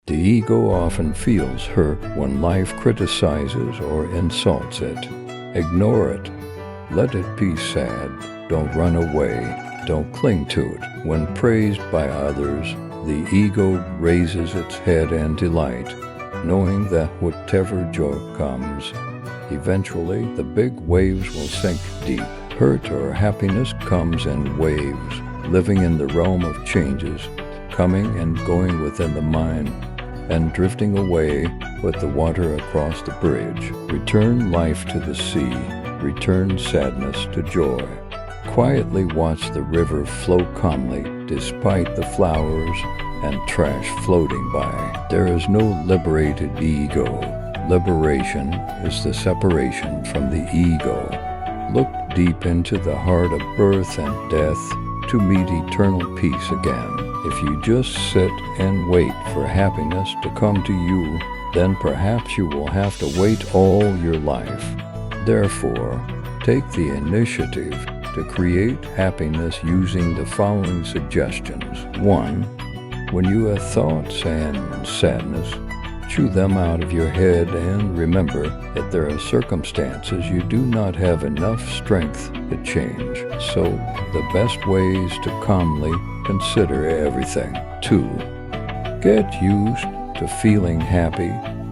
The ego often feels hurt when life criticizes or insults it. Ignore it. Let it be sad. Don't run away. Don't cling to it. When praised by others, the ego raises its head in delight, knowing that whatever joy comes, eventually the big waves will sink deep. Hurt or happiness comes in waves, living in the realm of changes, coming and going within the mind, and drifting away with the water across the bridge. Return life to the sea, return sadness to joy. Quietly watch the river flow calmly despite the flowers and trash floating by. There is no liberated ego. Liberation is the separation from the ego. Look deep into the heart of birth and death to meet eternal peace again. If you just sit and wait for happiness to come to you, then perhaps you will have to wait all your life. Therefore, take the initiative to create happiness using the following suggestions. 1. When you have thoughts and sadness, chew them out of your head and remember that there are circumstances you do not have enough strength to change. So, the best way is to calmly consider everything. 2. Get used to feeling happy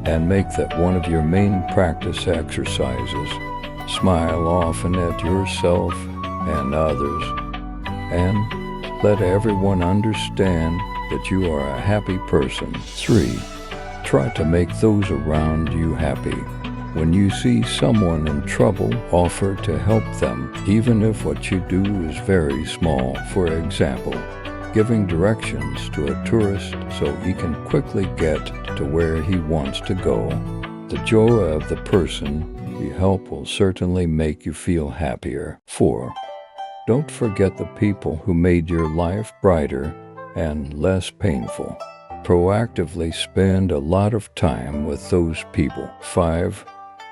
and make that one of your main practice exercises. Smile often at yourself and others, and let everyone understand that you are a happy person. 3. Try to make those around you happy. When you see someone in trouble, offer to help them, even if what you do is very small. For example, giving directions to a tourist so he can quickly get to where he wants to go. The joy of the person you help will certainly make you feel happier. 4. Don't forget the people who made your life brighter and less painful. Proactively spend a lot of time with those people. 5.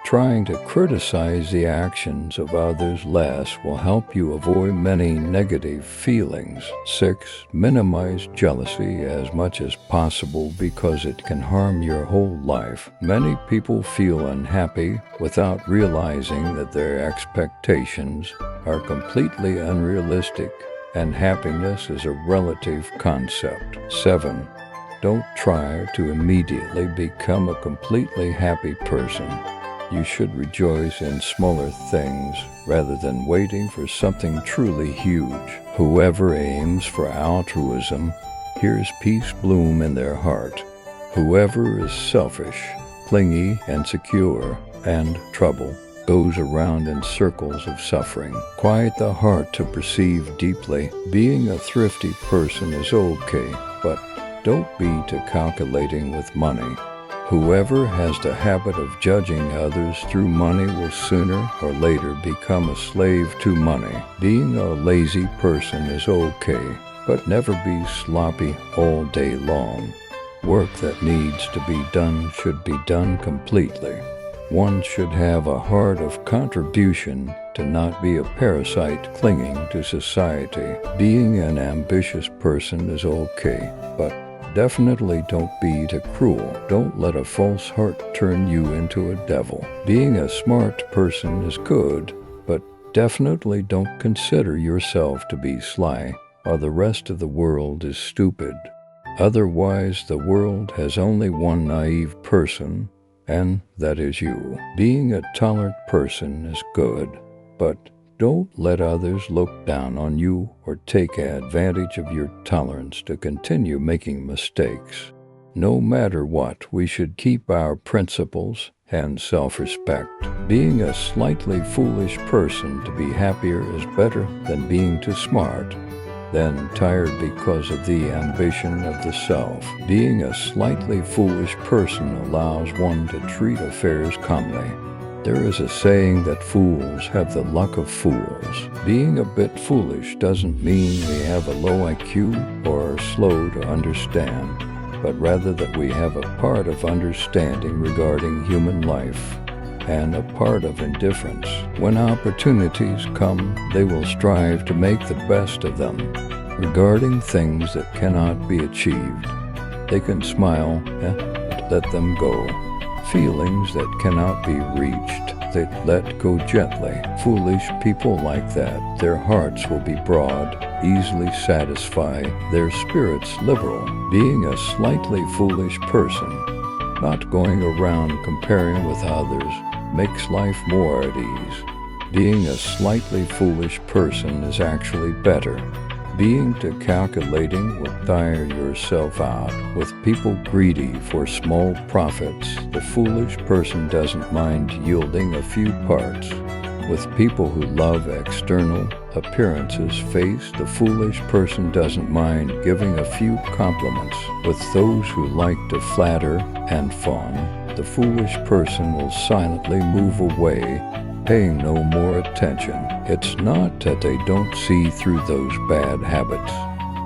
Trying to criticize the actions of others less will help you avoid many negative feelings. 6. Minimize jealousy as much as possible because it can harm your whole life. Many people feel unhappy without realizing that their expectations are completely unrealistic, and happiness is a relative concept. 7. Don't try to immediately become a completely happy person. You should rejoice in smaller things rather than waiting for something truly huge. Whoever aims for altruism hears peace bloom in their heart. Whoever is selfish, clingy, and secure, and trouble goes around in circles of suffering. Quiet the heart to perceive deeply. Being a thrifty person is okay, but don't be too calculating with money. Whoever has the habit of judging others through money will sooner or later become a slave to money. Being a lazy person is okay, but never be sloppy all day long. Work that needs to be done should be done completely. One should have a heart of contribution to not be a parasite clinging to society. Being an ambitious person is okay, but definitely don't be too cruel. Don't let a false heart turn you into a devil. Being a smart person is good, but definitely don't consider yourself to be sly, or the rest of the world is stupid. Otherwise, the world has only one naive person, and that is you. Being a tolerant person is good, but don't let others look down on you or take advantage of your tolerance to continue making mistakes. No matter what, we should keep our principles and self-respect. Being a slightly foolish person to be happier is better than being too smart, then tired because of the ambition of the self. Being a slightly foolish person allows one to treat affairs calmly. There is a saying that fools have the luck of fools. Being a bit foolish doesn't mean we have a low IQ or are slow to understand, but rather that we have a part of understanding regarding human life and a part of indifference. When opportunities come, they will strive to make the best of them. Regarding things that cannot be achieved, They can smile and let them go. Feelings that cannot be reached, they let go gently. Foolish people like that, their hearts will be broad, easily satisfy, their spirits liberal. Being a slightly foolish person, not going around comparing with others, makes life more at ease. Being a slightly foolish person is actually better. Being too calculating will tire yourself out. With people greedy for small profits, the foolish person doesn't mind yielding a few parts. With people who love external appearances face, the foolish person doesn't mind giving a few compliments. With those who like to flatter and fawn, the foolish person will silently move away, paying no more attention. It's not that they don't see through those bad habits,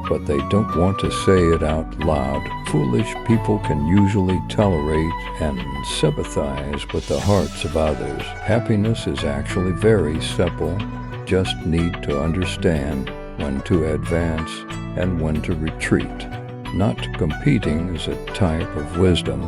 but they don't want to say it out loud. Foolish people can usually tolerate and sympathize with the hearts of others. Happiness is actually very simple. Just need to understand when to advance and when to retreat. Not competing is a type of wisdom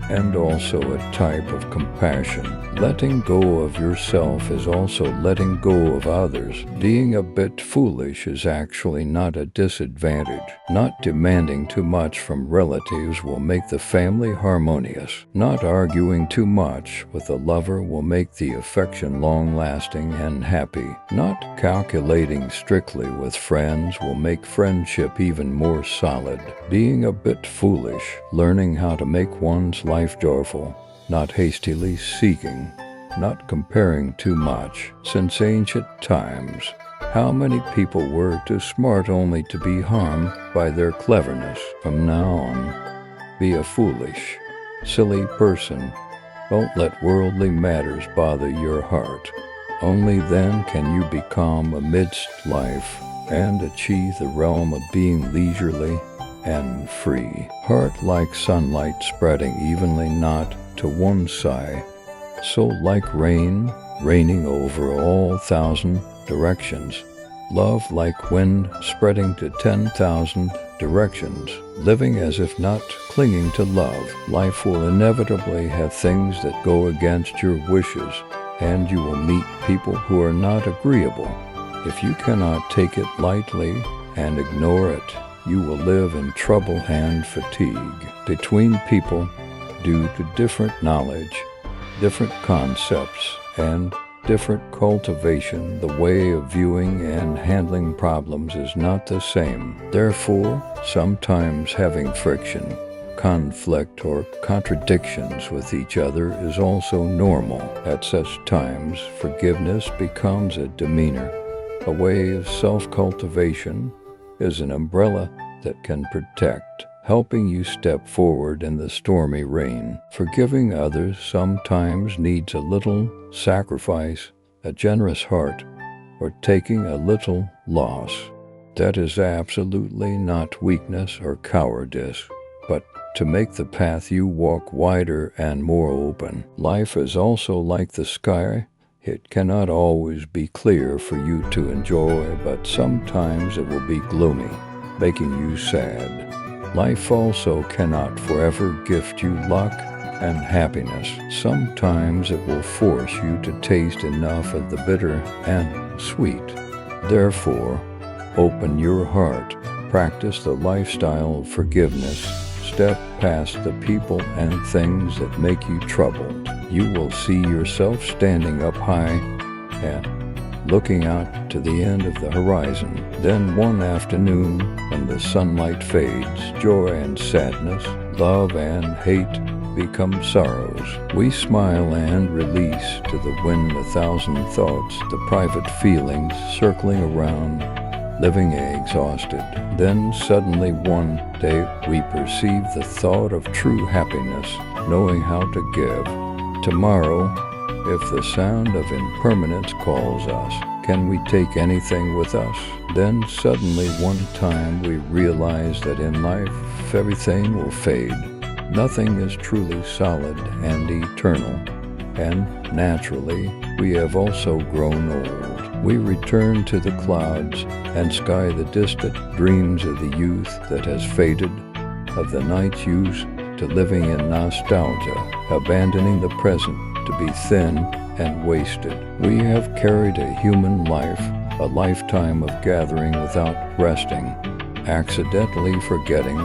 and also a type of compassion. Letting go of yourself is also letting go of others. Being a bit foolish is actually not a disadvantage. Not demanding too much from relatives will make the family harmonious. Not arguing too much with a lover will make the affection long-lasting and happy. Not calculating strictly with friends will make friendship even more solid. Being a bit foolish, learning how to make one's life joyful, not hastily seeking, not comparing too much. Since ancient times, how many people were too smart only to be harmed by their cleverness? From now on, be a foolish, silly person. Don't let worldly matters bother your heart. Only then can you be calm amidst life and achieve the realm of being leisurely and free. Heart like sunlight spreading evenly, not to one side. Soul like rain, raining over all 1,000 directions. Love like wind spreading to 10,000 directions. Living as if not clinging to love. Life will inevitably have things that go against your wishes, and you will meet people who are not agreeable. If you cannot take it lightly and ignore it, you will live in trouble and fatigue. Between people, due to different knowledge, different concepts, and different cultivation, the way of viewing and handling problems is not the same. Therefore, sometimes having friction, conflict, or contradictions with each other is also normal. At such times, forgiveness becomes a demeanor. A way of self-cultivation is an umbrella that can protect, helping you step forward in the stormy rain. Forgiving others sometimes needs a little sacrifice, a generous heart, or taking a little loss. That is absolutely not weakness or cowardice, but to make the path you walk wider and more open. Life is also like the sky. It cannot always be clear for you to enjoy, but sometimes it will be gloomy, making you sad. Life also cannot forever gift you luck and happiness. Sometimes it will force you to taste enough of the bitter and sweet. Therefore, open your heart, practice the lifestyle of forgiveness, step past the people and things that make you troubled. You will see yourself standing up high and looking out to the end of the horizon. Then one afternoon, when the sunlight fades, joy and sadness, love and hate become sorrows. We smile and release to the wind 1,000 thoughts, the private feelings circling around, living exhausted. Then suddenly one day we perceive the thought of true happiness, knowing how to give. Tomorrow, if the sound of impermanence calls us, can we take anything with us? Then suddenly one time we realize that in life everything will fade. Nothing is truly solid and eternal, and naturally we have also grown old. We return to the clouds and sky the distant dreams of the youth that has faded, of the nights used to living in nostalgia, abandoning the present to be thin and wasted. We have carried a human life, a lifetime of gathering without resting, accidentally forgetting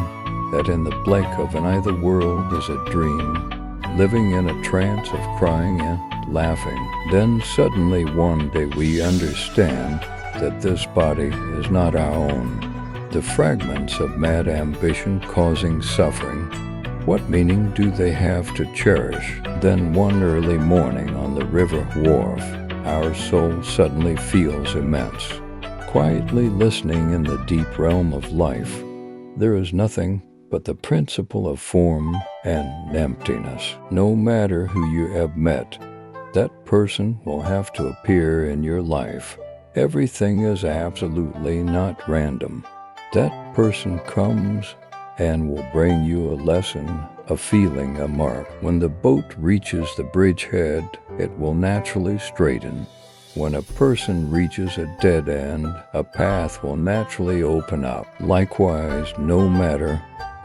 that in the blink of an eye the world is a dream, living in a trance of crying and laughing. Then suddenly one day we understand that this body is not our own. The fragments of mad ambition causing suffering, what meaning do they have to cherish? Then one early morning on the river wharf, our soul suddenly feels immense. Quietly listening in the deep realm of life, there is nothing but the principle of form and emptiness. No matter who you have met, that person will have to appear in your life. Everything is absolutely not random. That person comes and will bring you a lesson, a feeling, a mark. When the boat reaches the bridgehead, it will naturally straighten. When a person reaches a dead end, a path will naturally open up. Likewise, no matter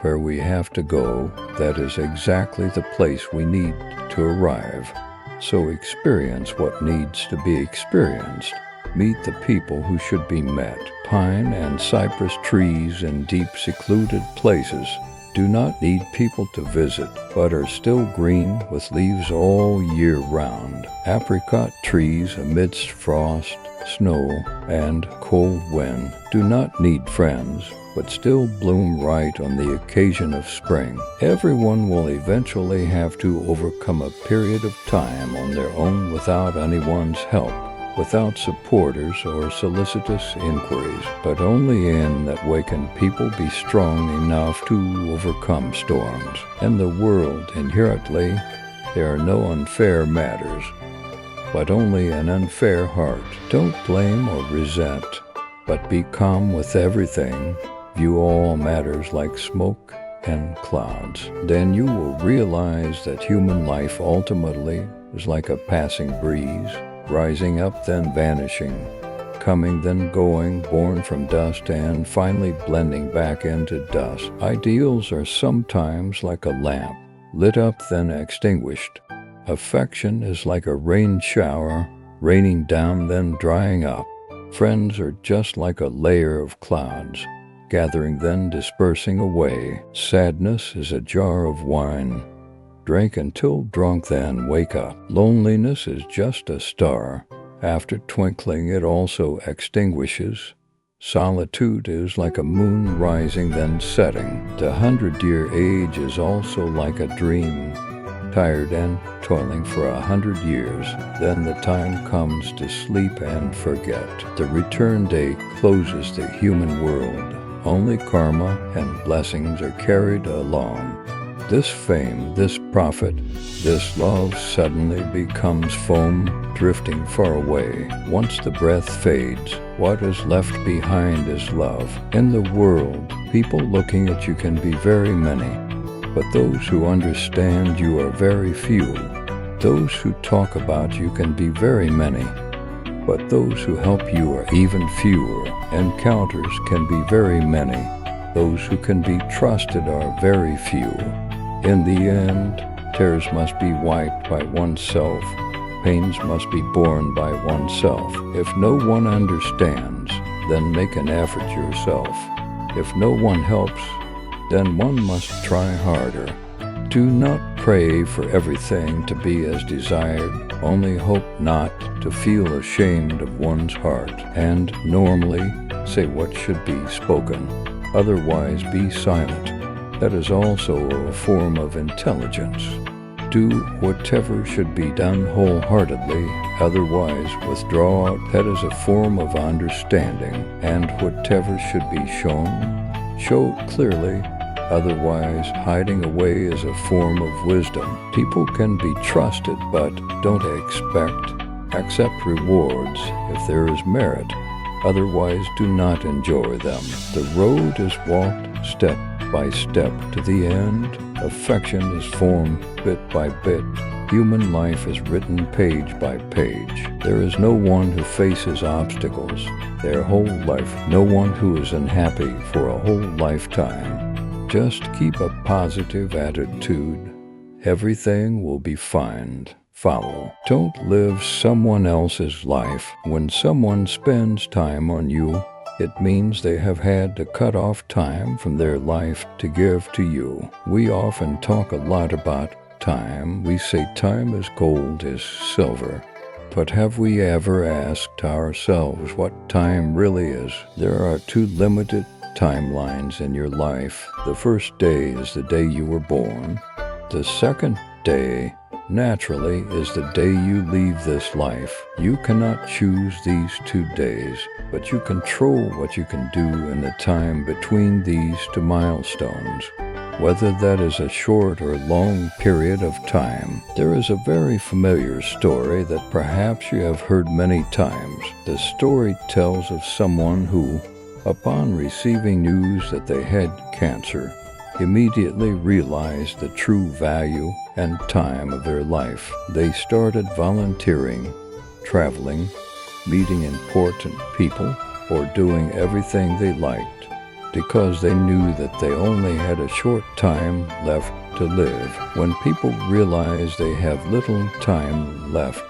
where we have to go, that is exactly the place we need to arrive. So experience what needs to be experienced. Meet the people who should be met. Pine and cypress trees in deep secluded places do not need people to visit, but are still green with leaves all year round. Apricot trees amidst frost, snow, and cold wind do not need friends, but still bloom right on the occasion of spring. Everyone will eventually have to overcome a period of time on their own without anyone's help, without supporters or solicitous inquiries, but only in that way can people be strong enough to overcome storms. In the world, inherently, there are no unfair matters, but only an unfair heart. Don't blame or resent, but be calm with everything. View all matters like smoke and clouds. Then you will realize that human life ultimately is like a passing breeze, rising up then vanishing, coming then going, born from dust and finally blending back into dust. Ideals are sometimes like a lamp, lit up then extinguished. Affection is like a rain shower, raining down then drying up. Friends are just like a layer of clouds, gathering then dispersing away. Sadness is a jar of wine, drink until drunk then wake up. Loneliness is just a star, after twinkling it also extinguishes. Solitude is like a moon rising then setting. The 100-year age is also like a dream, tired and toiling for 100 years. Then the time comes to sleep and forget. The return day closes the human world. Only karma and blessings are carried along. This fame, this profit, this love suddenly becomes foam drifting far away. Once the breath fades, what is left behind is love. In the world, people looking at you can be very many, but those who understand you are very few. Those who talk about you can be very many, but those who help you are even fewer. Encounters can be very many. Those who can be trusted are very few. In the end, tears must be wiped by oneself. Pains must be borne by oneself. If no one understands, then make an effort yourself. If no one helps, then one must try harder. Do not pray for everything to be as desired. Only hope not to feel ashamed of one's heart, and normally say what should be spoken. Otherwise be silent. That is also a form of intelligence. Do whatever should be done wholeheartedly, otherwise withdraw. That is a form of understanding. And whatever should be shown, show it clearly. Otherwise, hiding away is a form of wisdom. People can be trusted, but don't accept rewards if there is merit. Otherwise, do not enjoy them. The road is walked step by step to the end. Affection is formed bit by bit. Human life is written page by page. There is no one who faces obstacles their whole life, no one who is unhappy for a whole lifetime. Just keep a positive attitude. Everything will be fine. Follow. Don't live someone else's life. When someone spends time on you, it means they have had to cut off time from their life to give to you. We often talk a lot about time. We say time is gold, is silver. But have we ever asked ourselves what time really is? There are two limited timelines in your life. The first day is the day you were born. The second day, naturally, is the day you leave this life. You cannot choose these 2 days, but you control what you can do in the time between these two milestones, whether that is a short or long period of time. There is a very familiar story that perhaps you have heard many times. The story tells of someone who, upon receiving news that they had cancer, immediately realized the true value and time of their life. They started volunteering, traveling, meeting important people, or doing everything they liked, because they knew that they only had a short time left to live. When people realize they have little time left,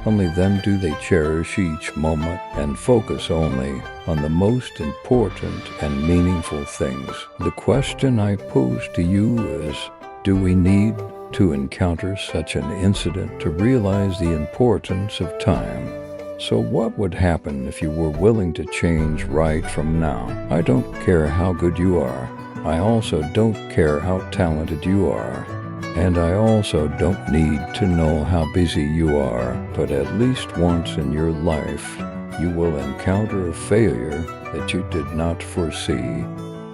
only then do they cherish each moment and focus only on the most important and meaningful things. The question I pose to you is, do we need to encounter such an incident to realize the importance of time? So what would happen if you were willing to change right from now? I don't care how good you are. I also don't care how talented you are. And I also don't need to know how busy you are, but at least once in your life, you will encounter a failure that you did not foresee.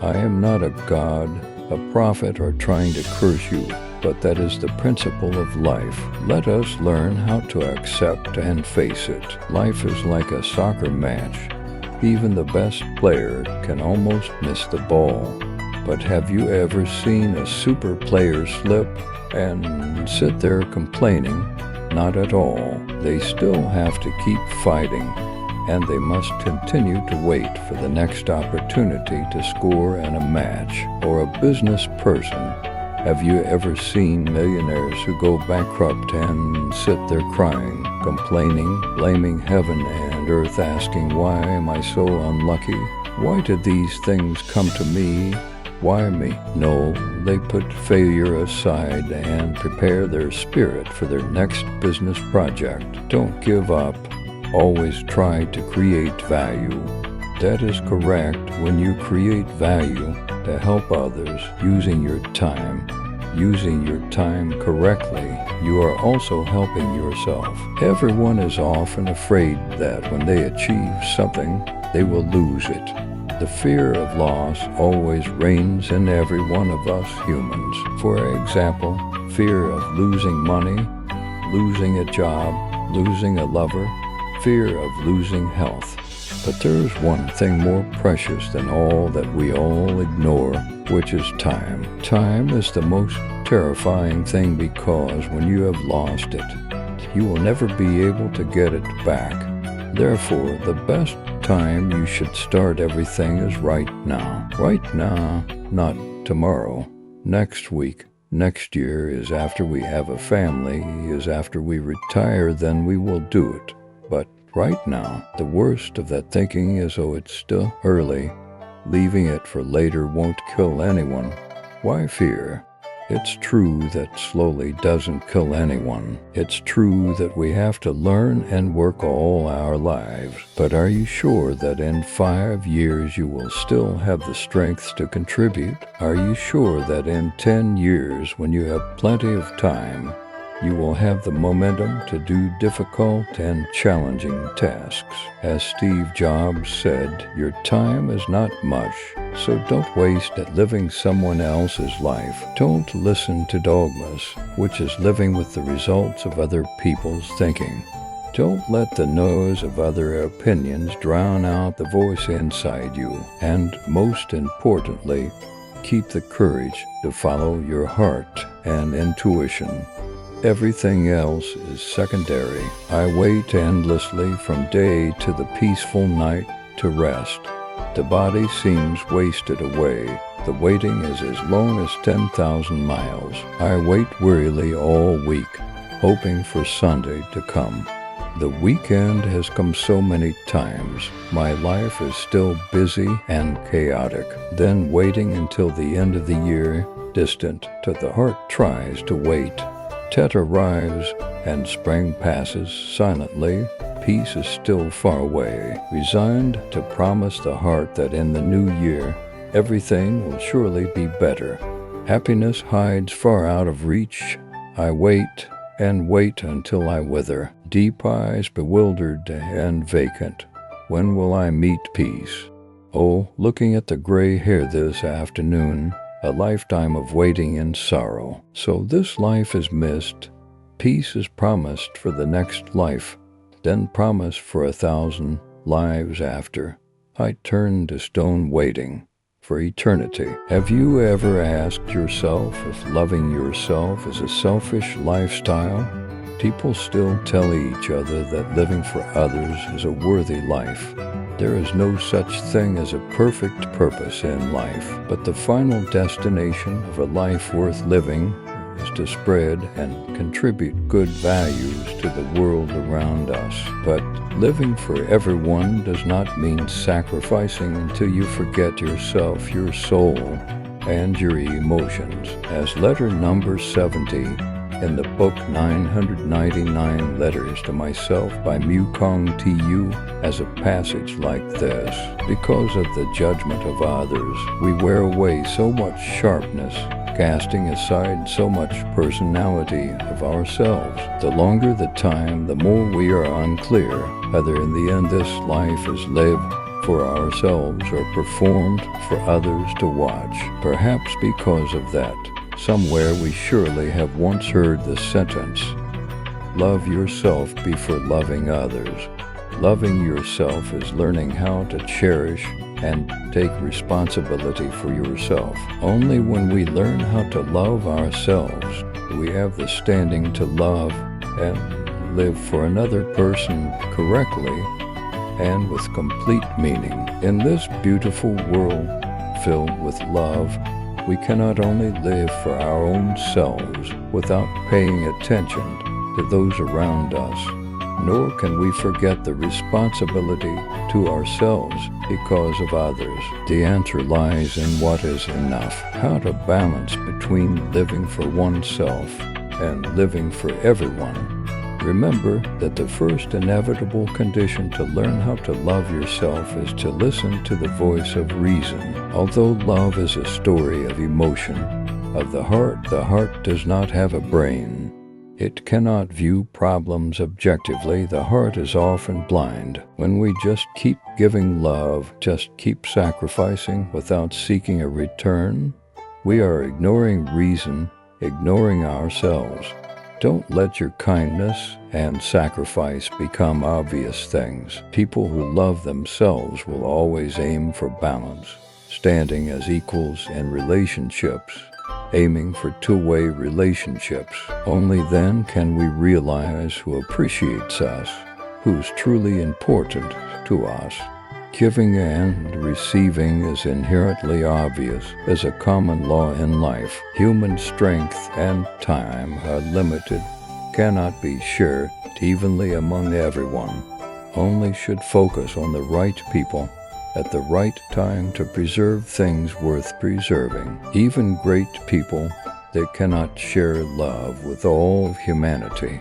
I am not a god, a prophet, or trying to curse you, but that is the principle of life. Let us learn how to accept and face it. Life is like a soccer match. Even the best player can almost miss the ball. But have you ever seen a super player slip and sit there complaining? Not at all. They still have to keep fighting, and they must continue to wait for the next opportunity to score in a match. Or a business person. Have you ever seen millionaires who go bankrupt and sit there crying, complaining, blaming heaven and earth, asking, why am I so unlucky? Why did these things come to me? Why me? No, they put failure aside and prepare their spirit for their next business project. Don't give up. Always try to create value. That is correct. When you create value to help others using your time correctly, you are also helping yourself. Everyone is often afraid that when they achieve something, they will lose it. The fear of loss always reigns in every one of us humans. For example, fear of losing money, losing a job, losing a lover, fear of losing health. But there is one thing more precious than all that we all ignore, which is time. Time is the most terrifying thing because when you have lost it, you will never be able to get it back. Therefore, the best time you should start everything is right now. Right now, not tomorrow, next week, next year, is after we have a family, is after we retire, then we will do it. But right now, the worst of that thinking is, oh, it's still early. Leaving it for later won't kill anyone. Why fear? It's true that slowly doesn't kill anyone. It's true that we have to learn and work all our lives. But are you sure that in 5 years you will still have the strength to contribute? Are you sure that in 10 years, when you have plenty of time, you will have the momentum to do difficult and challenging tasks? As Steve Jobs said, your time is not much, so don't waste it living someone else's life. Don't listen to dogmas, which is living with the results of other people's thinking. Don't let the noise of other opinions drown out the voice inside you. And most importantly, keep the courage to follow your heart and intuition. Everything else is secondary. I wait endlessly from day to the peaceful night to rest. The body seems wasted away. The waiting is as long as 10,000 miles. I wait wearily all week, hoping for Sunday to come. The weekend has come so many times. My life is still busy and chaotic. Then waiting until the end of the year, distant, till the heart tries to wait. Tet arrives and spring passes silently. Peace is still far away, resigned to promise the heart that in the new year, everything will surely be better. Happiness hides far out of reach. I wait and wait until I wither, deep eyes bewildered and vacant. When will I meet peace? Oh, looking at the gray hair this afternoon, a lifetime of waiting in sorrow. So this life is missed. Peace is promised for the next life, then promised for 1,000 lives after. I turn to stone waiting for eternity. Have you ever asked yourself if loving yourself is a selfish lifestyle? People still tell each other that living for others is a worthy life. There is no such thing as a perfect purpose in life, but the final destination of a life worth living is to spread and contribute good values to the world around us. But living for everyone does not mean sacrificing until you forget yourself, your soul, and your emotions. As letter number 70 in the book 999 Letters to Myself by Mukong Tu has a passage like this: because of the judgment of others, we wear away so much sharpness, casting aside so much personality of ourselves. The longer the time, the more we are unclear whether in the end this life is lived for ourselves or performed for others to watch. Perhaps because of that, somewhere we surely have once heard the sentence, "Love yourself before loving others." Loving yourself is learning how to cherish and take responsibility for yourself. Only when we learn how to love ourselves do we have the standing to love and live for another person correctly and with complete meaning. In this beautiful world filled with love, we cannot only live for our own selves without paying attention to those around us, nor can we forget the responsibility to ourselves because of others. The answer lies in what is enough, how to balance between living for oneself and living for everyone. Remember that the first inevitable condition to learn how to love yourself is to listen to the voice of reason. Although love is a story of emotion, of the heart does not have a brain. It cannot view problems objectively. The heart is often blind. When we just keep giving love, just keep sacrificing without seeking a return, we are ignoring reason, ignoring ourselves. Don't let your kindness and sacrifice become obvious things. People who love themselves will always aim for balance, standing as equals in relationships, aiming for two-way relationships. Only then can we realize who appreciates us, who's truly important to us. Giving and receiving is inherently obvious as a common law in life. Human strength and time are limited, cannot be shared evenly among everyone. Only should focus on the right people at the right time to preserve things worth preserving. Even great people, they cannot share love with all of humanity.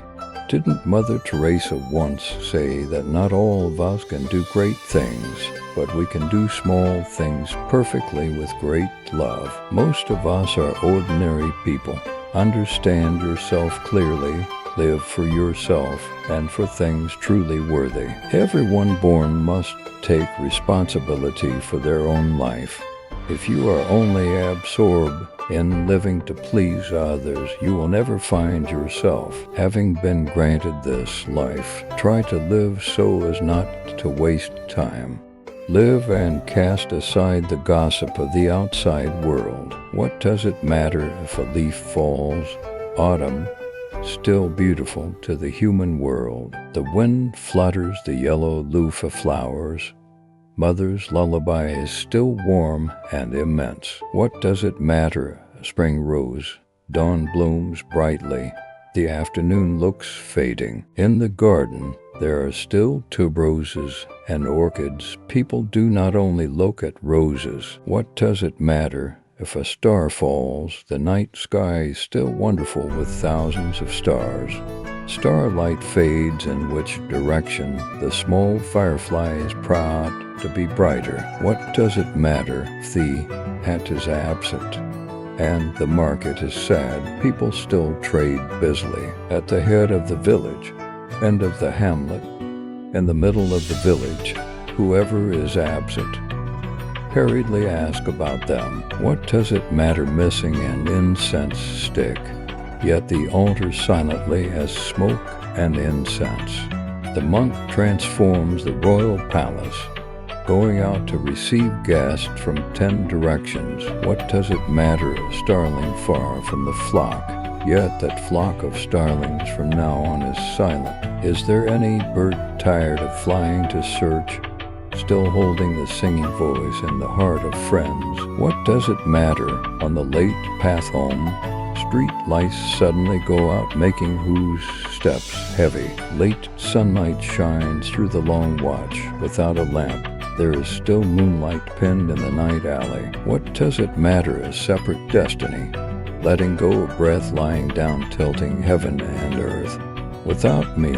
Didn't Mother Teresa once say that not all of us can do great things, but we can do small things perfectly with great love? Most of us are ordinary people. Understand yourself clearly, live for yourself and for things truly worthy. Everyone born must take responsibility for their own life. If you are only absorbed in living to please others, you will never find yourself. Having been granted this life, try to live so as not to waste time. Live and cast aside the gossip of the outside world. What does it matter if a leaf falls? Autumn, still beautiful to the human world. The wind flutters the yellow loofah flowers. Mother's lullaby is still warm and immense. What does it matter? Spring rose, dawn blooms brightly. The afternoon looks fading. In the garden, there are still tuberoses and orchids. People do not only look at roses. What does it matter? If a star falls, the night sky is still wonderful with thousands of stars. Starlight fades in which direction. The small firefly is proud to be brighter. What does it matter if the hat is absent and the market is sad? People still trade busily. At the head of the village, end of the hamlet, in the middle of the village, whoever is absent, hurriedly ask about them. What does it matter missing an incense stick? Yet the altar silently has smoke and incense. The monk transforms the royal palace, going out to receive guests from 10 directions. What does it matter a starling far from the flock? Yet that flock of starlings from now on is silent. Is there any bird tired of flying to search, still holding the singing voice in the heart of friends? What does it matter on the late path home? Street lights suddenly go out, making whose steps heavy. Late sunlight shines through the long watch. Without a lamp, there is still moonlight pinned in the night alley. What does it matter a separate destiny? Letting go of breath lying down, tilting heaven and earth. Without me,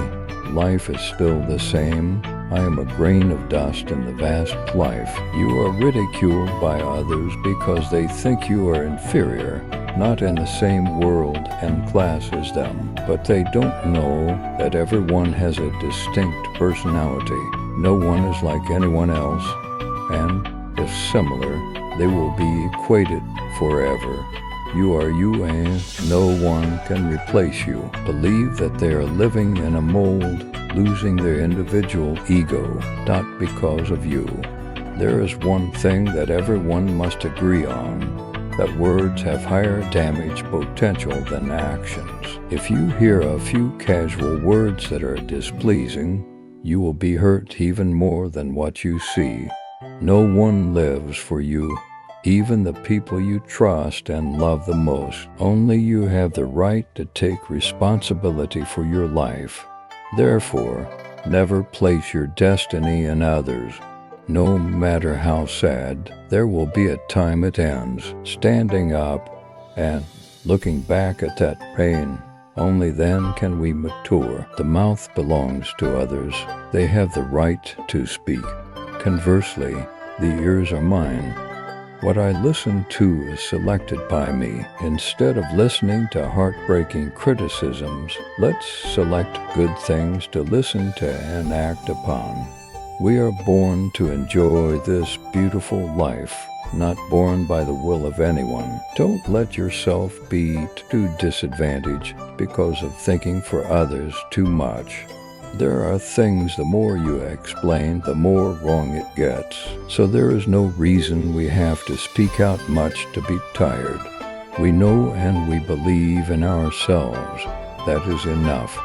life is still the same. I am a grain of dust in the vast life. You are ridiculed by others because they think you are inferior, not in the same world and class as them. But they don't know that everyone has a distinct personality. No one is like anyone else, and if similar, they will be equated forever. You are you and no one can replace you. Believe that they are living in a mold, losing their individual ego, not because of you. There is one thing that everyone must agree on, that words have higher damage potential than actions. If you hear a few casual words that are displeasing, you will be hurt even more than what you see. No one lives for you, even the people you trust and love the most. Only you have the right to take responsibility for your life. Therefore, never place your destiny in others. No matter how sad, there will be a time it ends. Standing up and looking back at that pain, only then can we mature. The mouth belongs to others. They have the right to speak. Conversely, the ears are mine. What I listen to is selected by me. Instead of listening to heartbreaking criticisms, let's select good things to listen to and act upon. We are born to enjoy this beautiful life, not born by the will of anyone. Don't let yourself be too disadvantaged because of thinking for others too much. There are things the more you explain, the more wrong it gets. So there is no reason we have to speak out much to be tired. We know and we believe in ourselves. That is enough.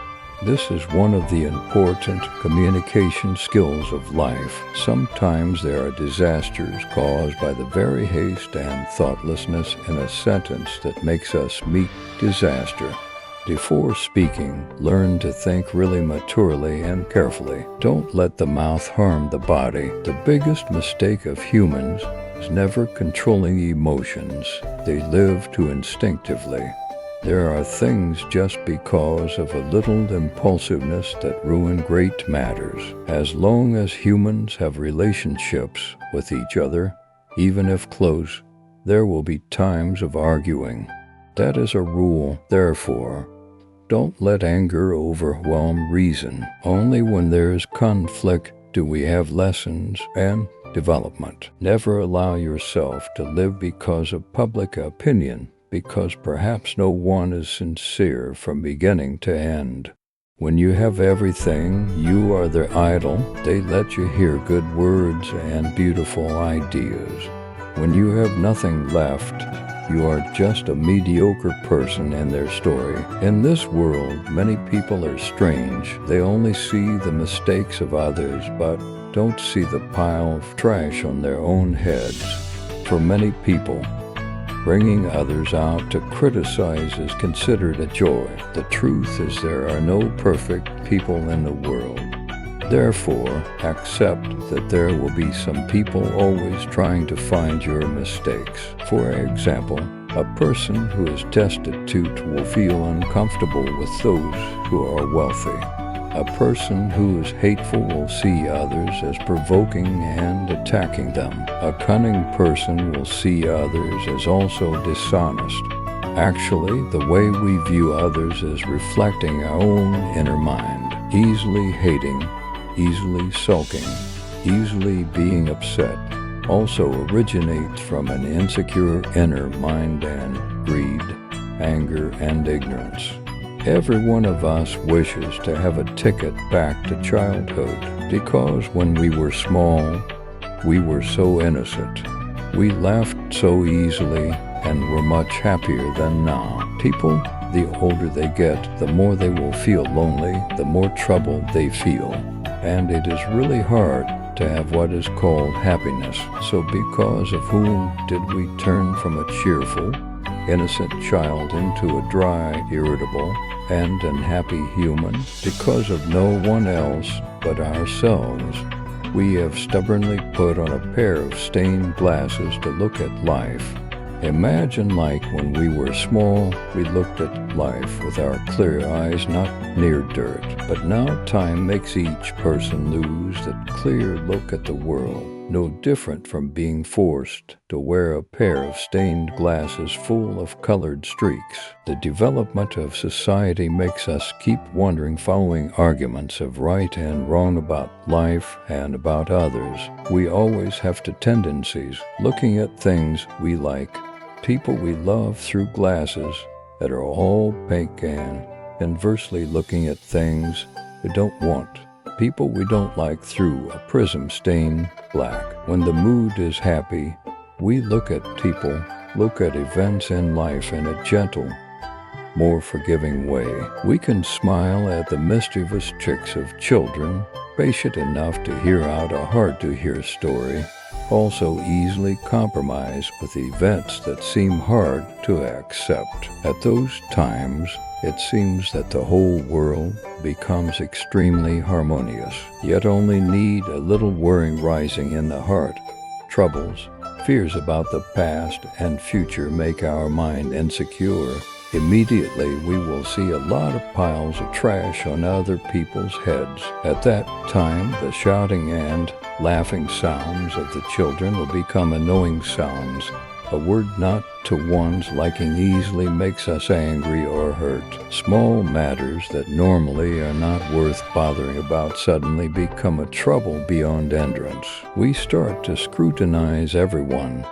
This is one of the important communication skills of life. Sometimes there are disasters caused by the very haste and thoughtlessness in a sentence that makes us meet disaster. Before speaking, learn to think really maturely and carefully. Don't let the mouth harm the body. The biggest mistake of humans is never controlling emotions. They live too instinctively. There are things just because of a little impulsiveness that ruin great matters. As long as humans have relationships with each other, even if close, there will be times of arguing. That is a rule. Therefore, don't let anger overwhelm reason. Only when there is conflict do we have lessons and development. Never allow yourself to live because of public opinion, because perhaps no one is sincere from beginning to end. When you have everything, you are their idol. They let you hear good words and beautiful ideas. When you have nothing left, you are just a mediocre person in their story. In this world, many people are strange. They only see the mistakes of others, but don't see the pile of trash on their own heads. For many people, bringing others out to criticize is considered a joy. The truth is there are no perfect people in the world. Therefore, accept that there will be some people always trying to find your mistakes. For example, a person who is destitute will feel uncomfortable with those who are wealthy. A person who is hateful will see others as provoking and attacking them. A cunning person will see others as also dishonest. Actually, the way we view others is reflecting our own inner mind. Easily hating, easily sulking, easily being upset also originates from an insecure inner mind and greed, anger, and ignorance. Every one of us wishes to have a ticket back to childhood because when we were small, we were so innocent. We laughed so easily and were much happier than now. People, the older they get, the more they will feel lonely, the more trouble they feel. And it is really hard to have what is called happiness. So because of whom did we turn from a cheerful, innocent child into a dry, irritable, and unhappy human? Because of no one else but ourselves. We have stubbornly put on a pair of stained glasses to look at life. Imagine like when we were small, we looked at life with our clear eyes, not near dirt. But now time makes each person lose that clear look at the world, no different from being forced to wear a pair of stained glasses full of colored streaks. The development of society makes us keep wondering, following arguments of right and wrong about life and about others. We always have tendencies, looking at things we like, people we love through glasses that are all pink, and inversely looking at things we don't want, people we don't like, through a prism stained black. When the mood is happy, we look at people, look at events in life in a gentle, more forgiving way. We can smile at the mischievous tricks of children, patient enough to hear out a hard-to-hear story, also easily compromise with events that seem hard to accept. At those times, it seems that the whole world becomes extremely harmonious, yet only need a little worrying rising in the heart. Troubles, fears about the past and future make our mind insecure. Immediately we will see a lot of piles of trash on other people's heads. At that time, the shouting and laughing sounds of the children will become annoying sounds. A word not to one's liking easily makes us angry or hurt. Small matters that normally are not worth bothering about suddenly become a trouble beyond endurance. We start to scrutinize everyone,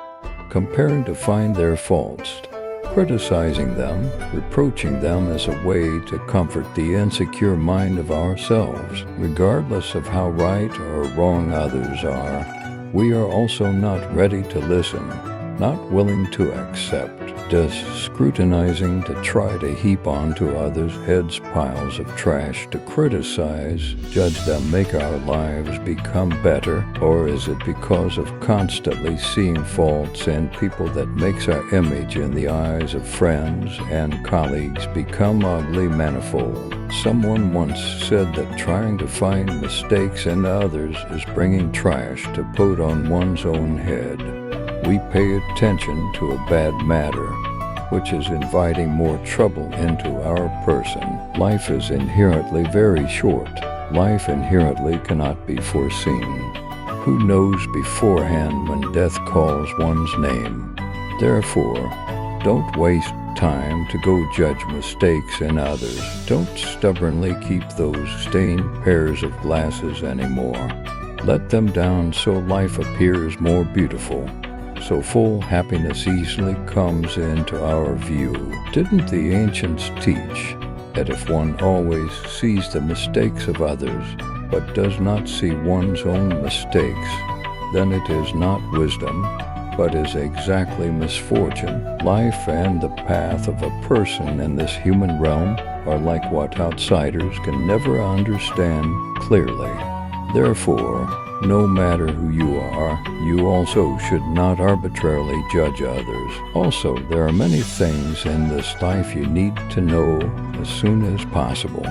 comparing to find their faults, criticizing them, reproaching them as a way to comfort the insecure mind of ourselves. Regardless of how right or wrong others are, we are also not ready to listen, not willing to accept, just scrutinizing to try to heap onto others' heads piles of trash to criticize, judge them, make our lives become better? Or is it because of constantly seeing faults in people that makes our image in the eyes of friends and colleagues become ugly manifold? Someone once said that trying to find mistakes in others is bringing trash to put on one's own head. We pay attention to a bad matter, which is inviting more trouble into our person. Life is inherently very short. Life inherently cannot be foreseen. Who knows beforehand when death calls one's name? Therefore, don't waste time to go judge mistakes in others. Don't stubbornly keep those stained pairs of glasses anymore. Let them down so life appears more beautiful. So full happiness easily comes into our view. Didn't the ancients teach that if one always sees the mistakes of others, but does not see one's own mistakes, then it is not wisdom, but is exactly misfortune? Life and the path of a person in this human realm are like what outsiders can never understand clearly. Therefore, no matter who you are, you also should not arbitrarily judge others. Also, there are many things in this life you need to know as soon as possible.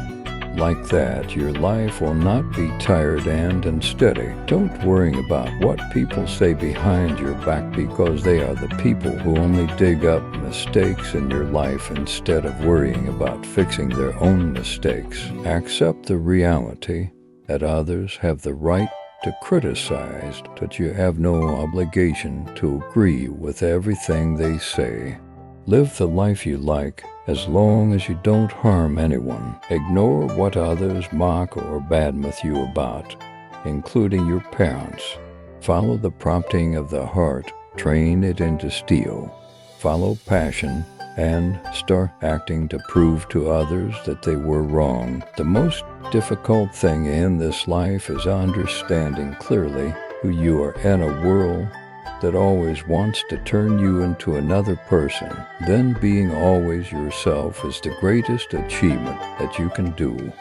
Like that, your life will not be tired and unsteady. Don't worry about what people say behind your back, because they are the people who only dig up mistakes in your life instead of worrying about fixing their own mistakes. Accept the reality that others have the right to criticize, but you have no obligation to agree with everything they say. Live the life you like, as long as you don't harm anyone. Ignore what others mock or badmouth you about, including your parents. Follow the prompting of the heart, train it into steel. Follow passion, and start acting to prove to others that they were wrong. The most difficult thing in this life is understanding clearly who you are in a world that always wants to turn you into another person. Then being always yourself is the greatest achievement that you can do.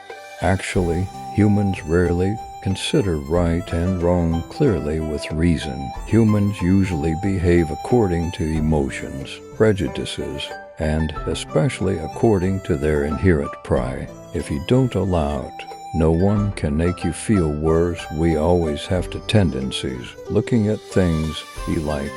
Actually, humans rarely consider right and wrong clearly with reason. Humans usually behave according to emotions, prejudices, and especially according to their inherent pride. If you don't allow it, no one can make you feel worse. We always have tendencies, looking at things we like,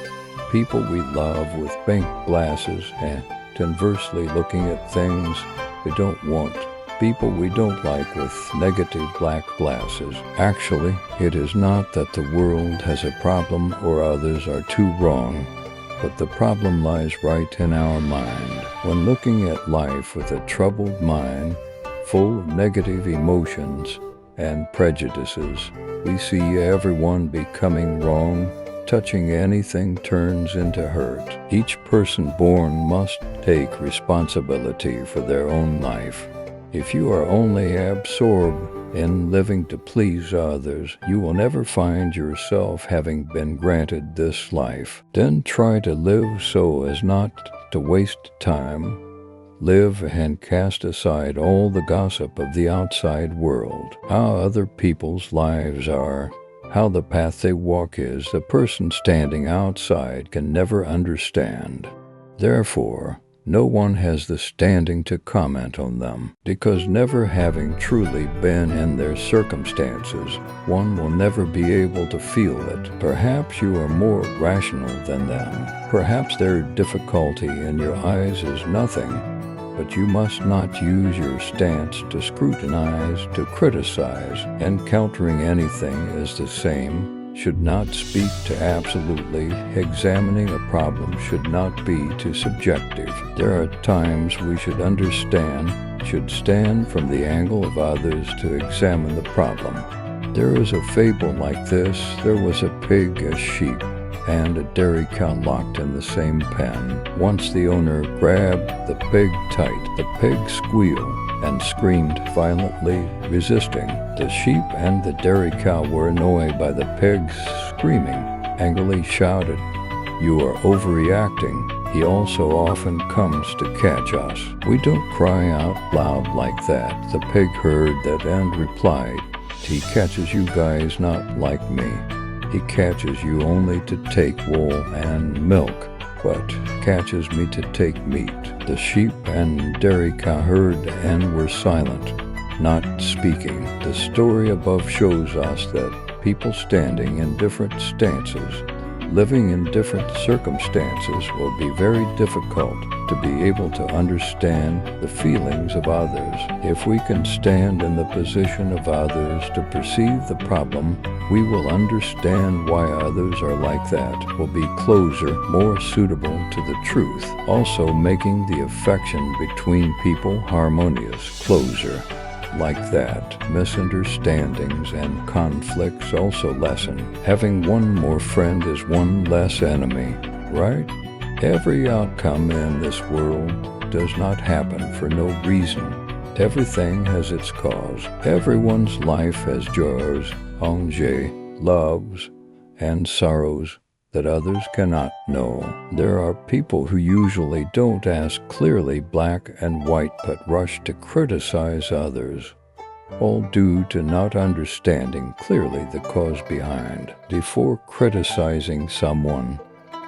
people we love with pink glasses, and conversely looking at things we don't want, people we don't like with negative black glasses. Actually, it is not that the world has a problem or others are too wrong, but the problem lies right in our mind. When looking at life with a troubled mind, full of negative emotions and prejudices, we see everyone becoming wrong. Touching anything turns into hurt. Each person born must take responsibility for their own life. If you are only absorbed in living to please others, you will never find yourself having been granted this life. Then try to live so as not to waste time. Live and cast aside all the gossip of the outside world. How other people's lives are, how the path they walk is, the person standing outside can never understand. Therefore, no one has the standing to comment on them, because never having truly been in their circumstances, one will never be able to feel it. Perhaps you are more rational than them. Perhaps their difficulty in your eyes is nothing. But you must not use your stance to scrutinize, to criticize, and countering anything is the same. Should not speak to absolutely. Examining a problem should not be too subjective. There are times we should understand, should stand from the angle of others to examine the problem. There is a fable like this. There was a pig, a sheep, and a dairy cow locked in the same pen. Once the owner grabbed the pig tight. The pig squealed and screamed violently, resisting. The sheep and the dairy cow were annoyed by the pig's screaming, angrily shouted, "You are overreacting. He also often comes to catch us." We don't cry out loud like that. The pig heard that and replied, "He catches you guys not like me. He catches you only to take wool and milk, but catches me to take meat." The sheep and dairy cow heard and were silent, not speaking. The story above shows us that people standing in different stances, living in different circumstances, will be very difficult to be able to understand the feelings of others. If we can stand in the position of others to perceive the problem, we will understand why others are like that, will be closer, more suitable to the truth, also making the affection between people harmonious, closer. Like that, misunderstandings and conflicts also lessen. Having one more friend is one less enemy, right? Every outcome in this world does not happen for no reason. Everything has its cause. Everyone's life has joys, enjeux, loves, and sorrows that others cannot know. There are people who usually don't ask clearly black and white, but rush to criticize others. all due to not understanding clearly the cause behind. Before criticizing someone,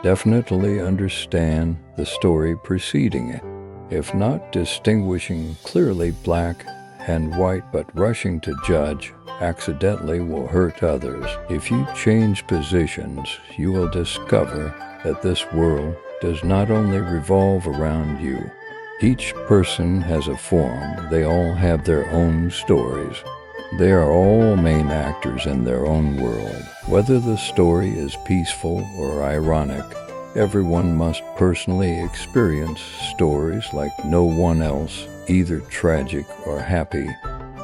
definitely understand the story preceding it. If not distinguishing clearly black and white but rushing to judge accidentally will hurt others. If you change positions, you will discover that this world does not only revolve around you. Each person has a form. They all have their own stories. They are all main actors in their own world. Whether the story is peaceful or ironic, everyone must personally experience stories like no one else, either tragic or happy.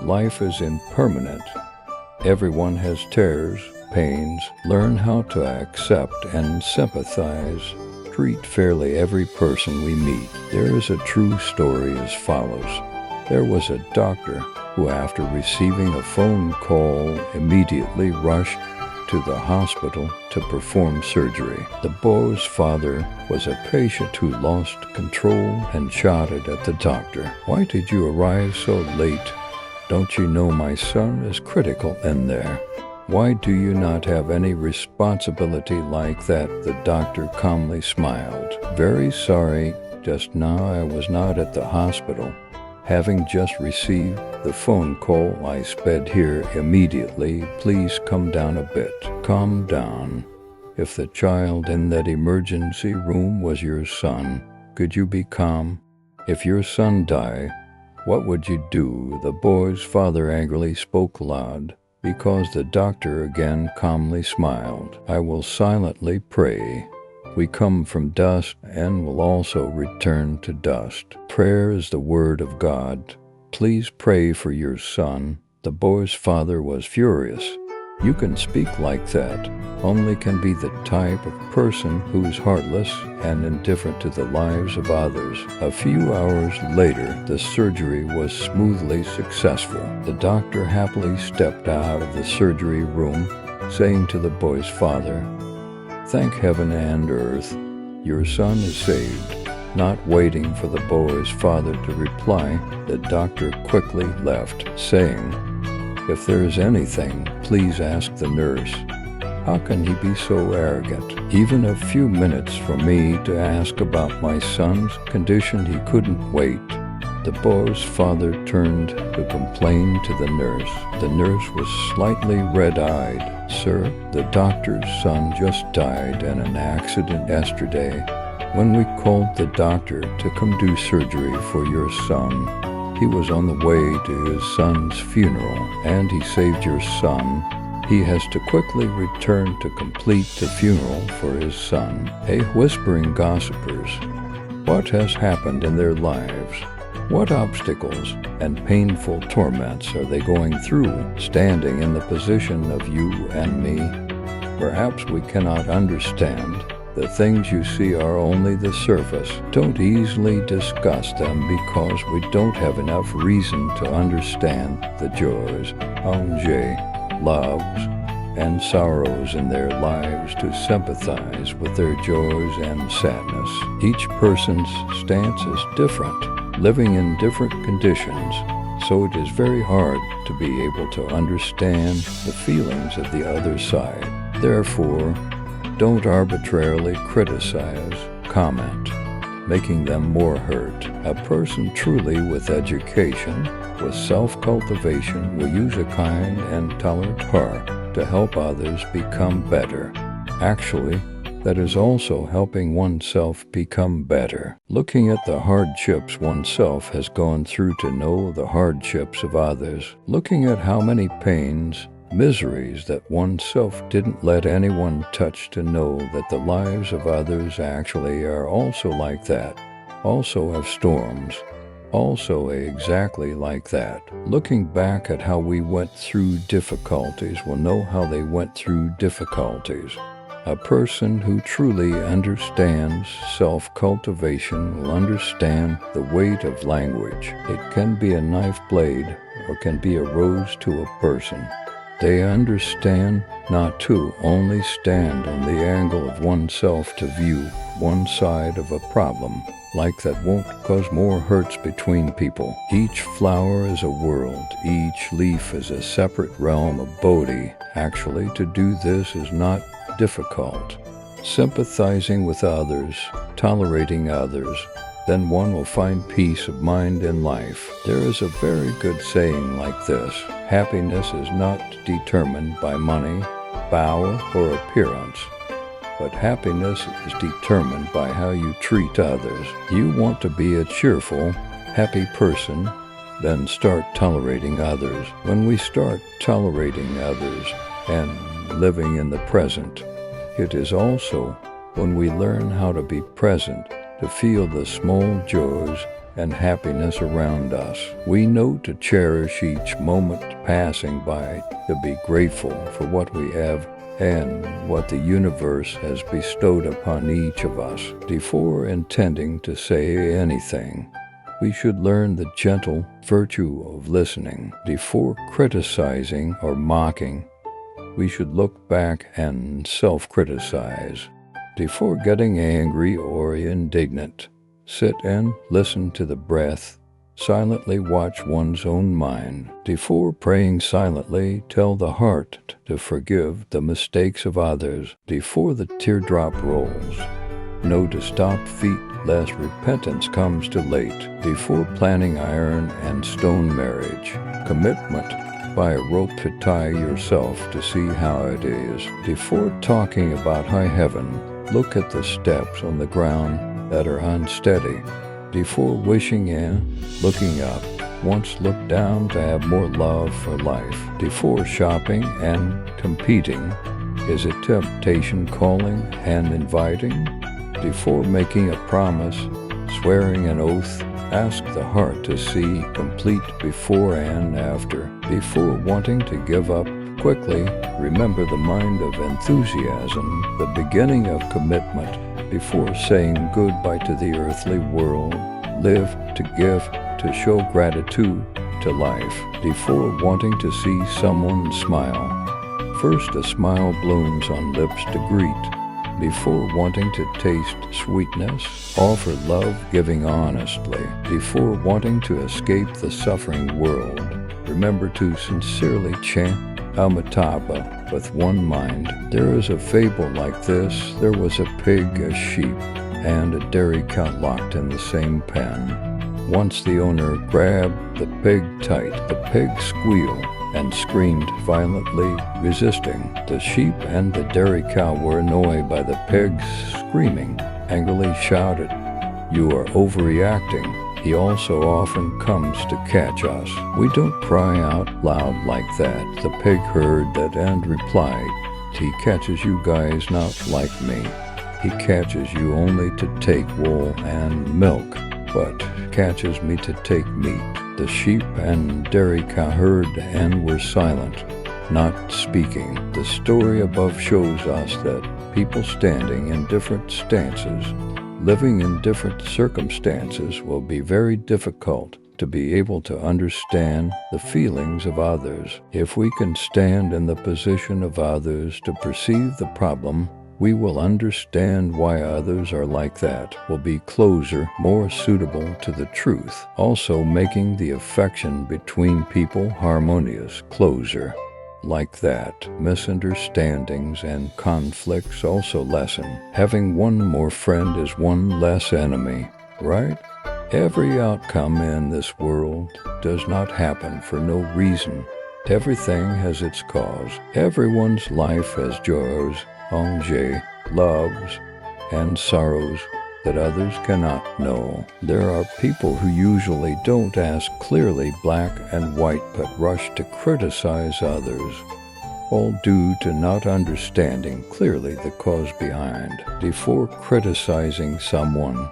Life is impermanent. Everyone has tears, pains. Learn how to accept and sympathize. Treat fairly every person we meet. There is a true story as follows. There was a doctor who, after receiving a phone call, immediately rushed to the hospital to perform surgery. The boy's father was a patient who lost control and shouted at the doctor, "Why did you arrive so late? Don't you know my son is critical in there? Why do you not have any responsibility like that?" The doctor calmly smiled. "Very sorry, just now I was not at the hospital. Having just received the phone call, I sped here immediately. Please come down a bit." Calm down. If the child in that emergency room was your son, could you be calm? If your son died, what would you do? The boy's father angrily spoke loud, because the doctor again calmly smiled. "I will silently pray. We come from dust and will also return to dust. Prayer is the word of God. Please pray for your son." The boy's father was furious. "You can speak like that. Only can be the type of person who is heartless and indifferent to the lives of others." A few hours later, the surgery was smoothly successful. The doctor happily stepped out of the surgery room, saying to the boy's father, "Thank heaven and earth, your son is saved." Not waiting for the boy's father to reply, the doctor quickly left, saying, "If there is anything, please ask the nurse." How can he be so arrogant? Even a few minutes for me to ask about my son's condition, he couldn't wait. The boy's father turned to complain to the nurse. The nurse was slightly red-eyed. "Sir, the doctor's son just died in an accident yesterday. When we called the doctor to come do surgery for your son, he was on the way to his son's funeral, and he saved your son. He has to quickly return to complete the funeral for his son." Hey, whispering gossipers, what has happened in their lives? What obstacles and painful torments are they going through, standing in the position of you and me? Perhaps we cannot understand. The things you see are only the surface. Don't easily discuss them because we don't have enough reason to understand the joys, loves, and sorrows in their lives to sympathize with their joys and sadness. Each person's stance is different, living in different conditions, so it is very hard to be able to understand the feelings of the other side. Therefore, don't arbitrarily criticize, comment, making them more hurt. A person truly with education, with self-cultivation, will use a kind and tolerant heart to help others become better. Actually, that is also helping oneself become better. Looking at the hardships oneself has gone through to know the hardships of others. Looking at how many pains, miseries that oneself didn't let anyone touch to know that the lives of others actually are also like that, also have storms, also exactly like that. Looking back at how we went through difficulties will know how they went through difficulties. A person who truly understands self-cultivation will understand the weight of language. It can be a knife blade or can be a rose to a person. They understand not to only stand on the angle of oneself to view one side of a problem, like that won't cause more hurts between people. Each flower is a world, each leaf is a separate realm of Bodhi. Actually, to do this is not difficult. Sympathizing with others, tolerating others, then one will find peace of mind in life. There is a very good saying like this: happiness is not determined by money, power, or appearance, but happiness is determined by how you treat others. You want to be a cheerful, happy person, then start tolerating others. When we start tolerating others and living in the present, it is also when we learn how to be present, to feel the small joys and happiness around us. We know to cherish each moment passing by, to be grateful for what we have and what the universe has bestowed upon each of us. Before intending to say anything, we should learn the gentle virtue of listening. Before criticizing or mocking, we should look back and self-criticize. Before getting angry or indignant, sit and listen to the breath. Silently watch one's own mind. Before praying silently, tell the heart to forgive the mistakes of others. Before the teardrop rolls, know to stop feet lest repentance comes too late. Before planning iron and stone marriage, commitment by a rope to tie yourself to see how it is. Before talking about high heaven, look at the steps on the ground that are unsteady. Before wishing in, looking up. Once look down to have more love for life. Before shopping and competing, is it temptation calling and inviting? Before making a promise, swearing an oath, ask the heart to see complete before and after. Before wanting to give up quickly, remember the mind of enthusiasm, the beginning of commitment. Before saying goodbye to the earthly world, live to give, to show gratitude to life. Before wanting to see someone smile, first a smile blooms on lips to greet. Before wanting to taste sweetness, offer love giving honestly. Before wanting to escape the suffering world, remember to sincerely chant Amitabha with one mind. There is a fable like this: there was a pig, a sheep, and a dairy cow locked in the same pen. Once the owner grabbed the pig tight. The pig squealed and screamed violently, resisting. The sheep and the dairy cow were annoyed by the pig's screaming, angrily shouted, "You are overreacting. He also often comes to catch us." We don't cry out loud like that. The pig heard that and replied, "He catches you guys not like me. He catches you only to take wool and milk, but catches me to take meat." The sheep and dairy cow heard and were silent, not speaking. The story above shows us that people standing in different stances, living in different circumstances, will be very difficult to be able to understand the feelings of others. If we can stand in the position of others to perceive the problem, we will understand why others are like that, will be closer, more suitable to the truth, also making the affection between people harmonious, closer. Like that, misunderstandings and conflicts also lessen. Having one more friend is one less enemy, right? Every outcome in this world does not happen for no reason. Everything has its cause. Everyone's life has joys, enjeux, loves, and sorrows that others cannot know. There are people who usually don't ask clearly black and white, but rush to criticize others, all due to not understanding clearly the cause behind. Before criticizing someone,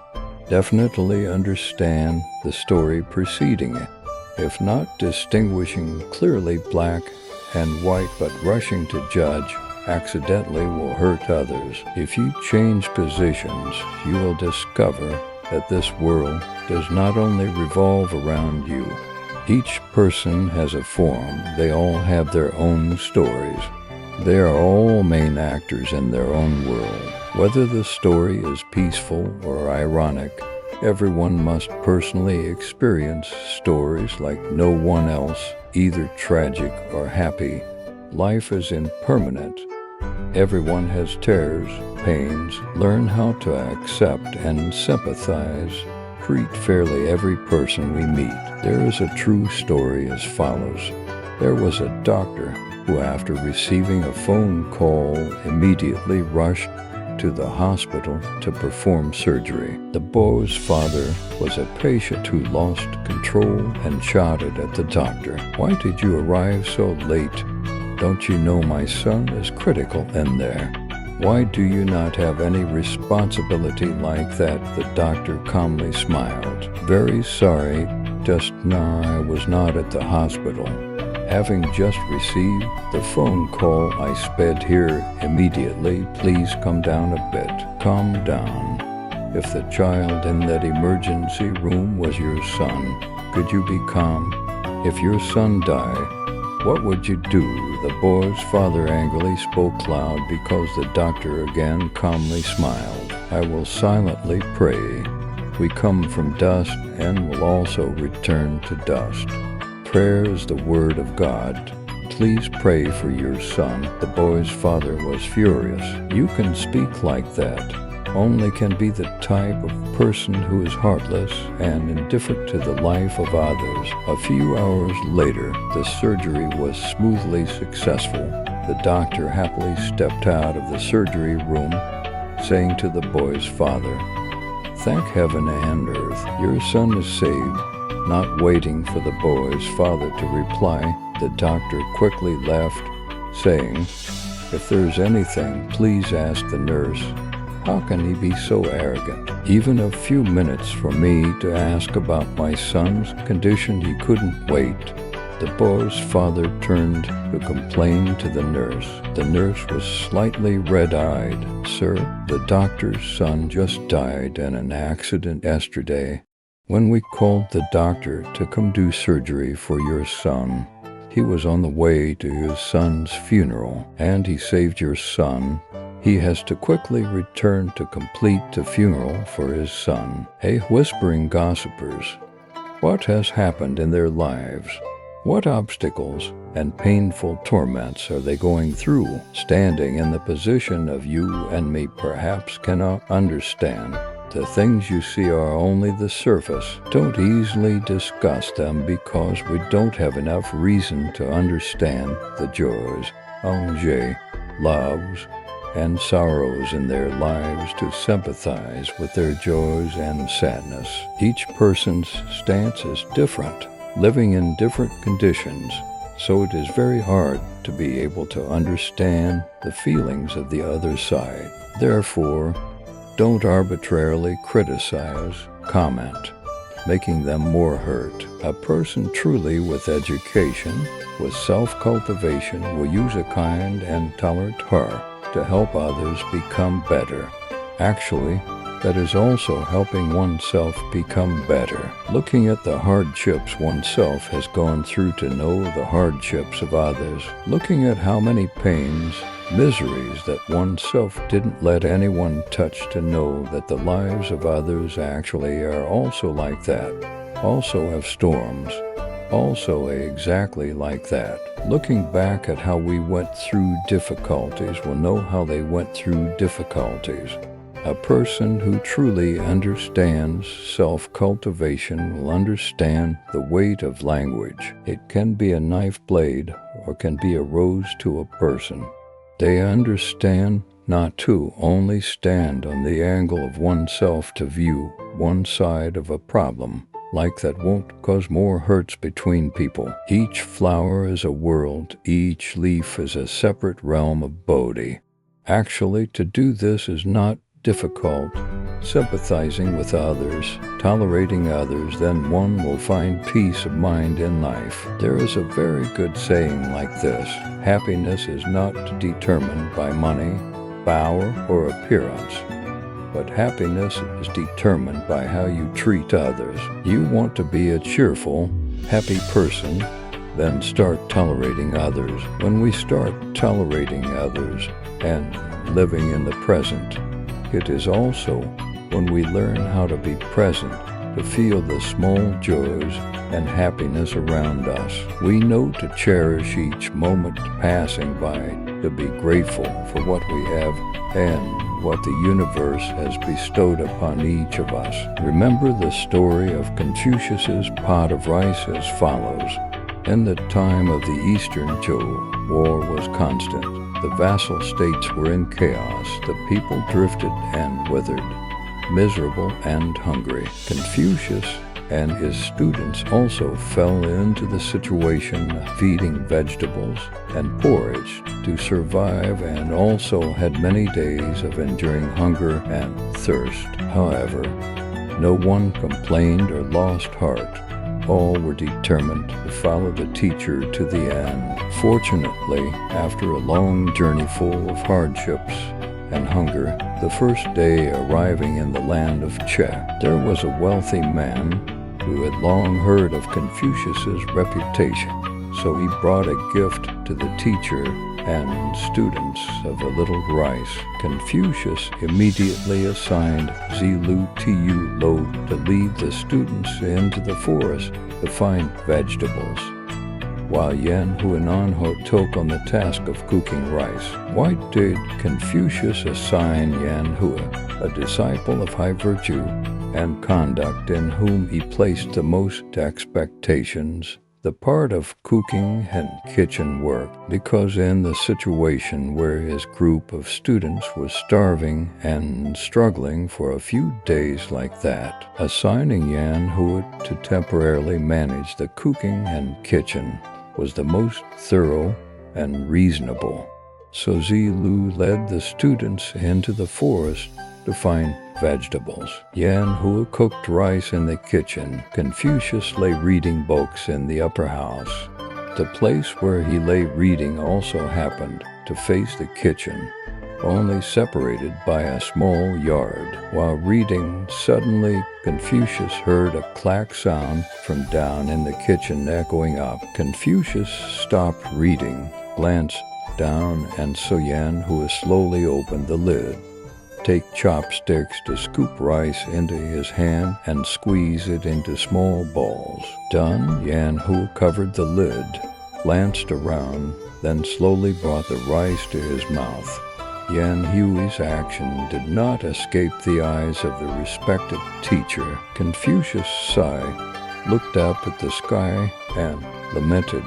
definitely understand the story preceding it. If not distinguishing clearly black and white, but rushing to judge, accidentally will hurt others. If you change positions, you will discover that this world does not only revolve around you. Each person has a form. They all have their own stories. They are all main actors in their own world. Whether the story is peaceful or ironic, everyone must personally experience stories like no one else, either tragic or happy. Life is impermanent. Everyone has tears, pains. Learn how to accept and sympathize. Treat fairly every person we meet. There is a true story as follows. There was a doctor who, after receiving a phone call, immediately rushed to the hospital to perform surgery. The boy's father was a patient who lost control and shouted at the doctor, "Why did you arrive so late? Don't you know my son is critical in there? Why do you not have any responsibility like that?" The doctor calmly smiled. "Very sorry, just now I was not at the hospital. Having just received the phone call, I sped here immediately. Please come down a bit. Calm down. If the child in that emergency room was your son, could you be calm? If your son died, what would you do?" The boy's father angrily spoke loud because the doctor again calmly smiled. "I will silently pray. We come from dust and will also return to dust. Prayer is the word of God. Please pray for your son." The boy's father was furious. "You can speak like that. Only can be the type of person who is heartless and indifferent to the life of others." A few hours later, the surgery was smoothly successful. The doctor happily stepped out of the surgery room, saying to the boy's father, "Thank heaven and earth, your son is saved." Not waiting for the boy's father to reply, the doctor quickly left, saying, "If there's anything, please ask the nurse. How can he be so arrogant? Even a few minutes for me to ask about my son's condition, he couldn't wait." The boy's father turned to complain to the nurse. The nurse was slightly red-eyed. "Sir, the doctor's son just died in an accident yesterday. When we called the doctor to come do surgery for your son, he was on the way to his son's funeral, and he saved your son. He has to quickly return to complete the funeral for his son." Whispering gossipers. What has happened in their lives? What obstacles and painful torments are they going through? Standing in the position of you and me, perhaps cannot understand. The things you see are only the surface. Don't easily discuss them because we don't have enough reason to understand the joys, enjeux, loves, and sorrows in their lives to sympathize with their joys and sadness. Each person's stance is different, living in different conditions, so it is very hard to be able to understand the feelings of the other side. Therefore, don't arbitrarily criticize, comment, making them more hurt. A person truly with education, with self-cultivation, will use a kind and tolerant heart to help others become better. Actually, that is also helping oneself become better. Looking at the hardships oneself has gone through to know the hardships of others. Looking at how many pains, miseries that oneself didn't let anyone touch to know that the lives of others actually are also like that, also have storms, also exactly like that. Looking back at how we went through difficulties will know how they went through difficulties. A person who truly understands self-cultivation will understand the weight of language. It can be a knife blade or can be a rose to a person. They understand not to only stand on the angle of oneself to view one side of a problem. Like that won't cause more hurts between people. Each flower is a world. Each leaf is a separate realm of Bodhi. Actually, to do this is not difficult. Sympathizing with others, tolerating others, then one will find peace of mind in life. There is a very good saying like this: happiness is not determined by money, power, or appearance, but happiness is determined by how you treat others. You want to be a cheerful, happy person, then start tolerating others. When we start tolerating others and living in the present, it is also when we learn how to be present, to feel the small joys and happiness around us. We know to cherish each moment passing by, to be grateful for what we have and what the universe has bestowed upon each of us. Remember the story of Confucius's pot of rice as follows. In the time of the Eastern Zhou, war was constant. The vassal states were in chaos. The people drifted and withered, miserable and hungry. Confucius and his students also fell into the situation of feeding vegetables and porridge to survive, and also had many days of enduring hunger and thirst. However, no one complained or lost heart. All were determined to follow the teacher to the end. Fortunately, after a long journey full of hardships and hunger, the first day arriving in the land of Che, there was a wealthy man who had long heard of Confucius's reputation. So he brought a gift to the teacher and students of a little rice. Confucius immediately assigned Zilu Tu Lo to lead the students into the forest to find vegetables, while Yan Huinanho took on the task of cooking rice. Why did Confucius assign Yan Hui, a disciple of high virtue and conduct in whom he placed the most expectations, the part of cooking and kitchen work? Because in the situation where his group of students was starving and struggling for a few days like that, assigning Yan Hui to temporarily manage the cooking and kitchen was the most thorough and reasonable. So Zilu led the students into the forest to find vegetables. Yan Hui cooked rice in the kitchen. Confucius lay reading books in the upper house. The place where he lay reading also happened to face the kitchen, only separated by a small yard. While reading, suddenly Confucius heard a clack sound from down in the kitchen echoing up. Confucius stopped reading, glanced down, and saw Yan Hui slowly opened the lid, take chopsticks to scoop rice into his hand and squeeze it into small balls. Done, Yan Hui covered the lid, glanced around, then slowly brought the rice to his mouth. Yan Hui's action did not escape the eyes of the respected teacher. Confucius sighed, looked up at the sky, and lamented,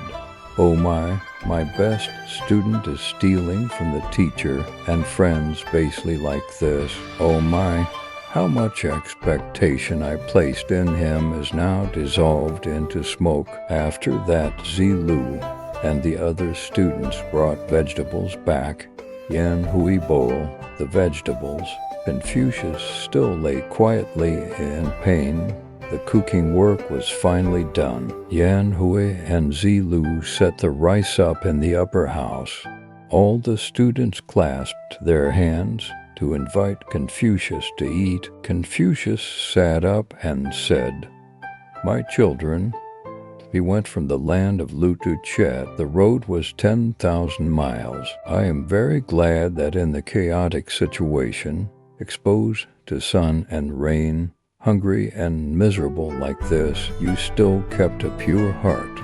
"Oh my best student is stealing from the teacher and friends basely like this. Oh my, how much expectation I placed in him is now dissolved into smoke." After that, Zilu and the other students brought vegetables back. Yan Hui bowl the vegetables. Confucius still lay quietly in pain. The cooking work was finally done. Yan Hui and Zilu set the rice up in the upper house. All the students clasped their hands to invite Confucius to eat. Confucius sat up and said, "My children, we went from the land of Lutu Chet. The road was 10,000 miles. I am very glad that in the chaotic situation, exposed to sun and rain, hungry and miserable like this, you still kept a pure heart.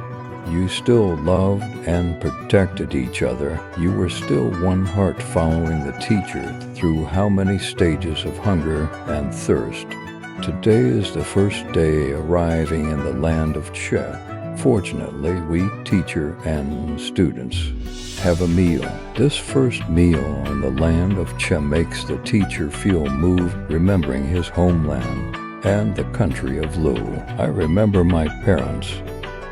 You still loved and protected each other. You were still one heart following the teacher through how many stages of hunger and thirst. Today is the first day arriving in the land of Chet. Fortunately, we, teacher and students, have a meal. This first meal in the land of Che makes the teacher feel moved, remembering his homeland and the country of Lu. I remember my parents,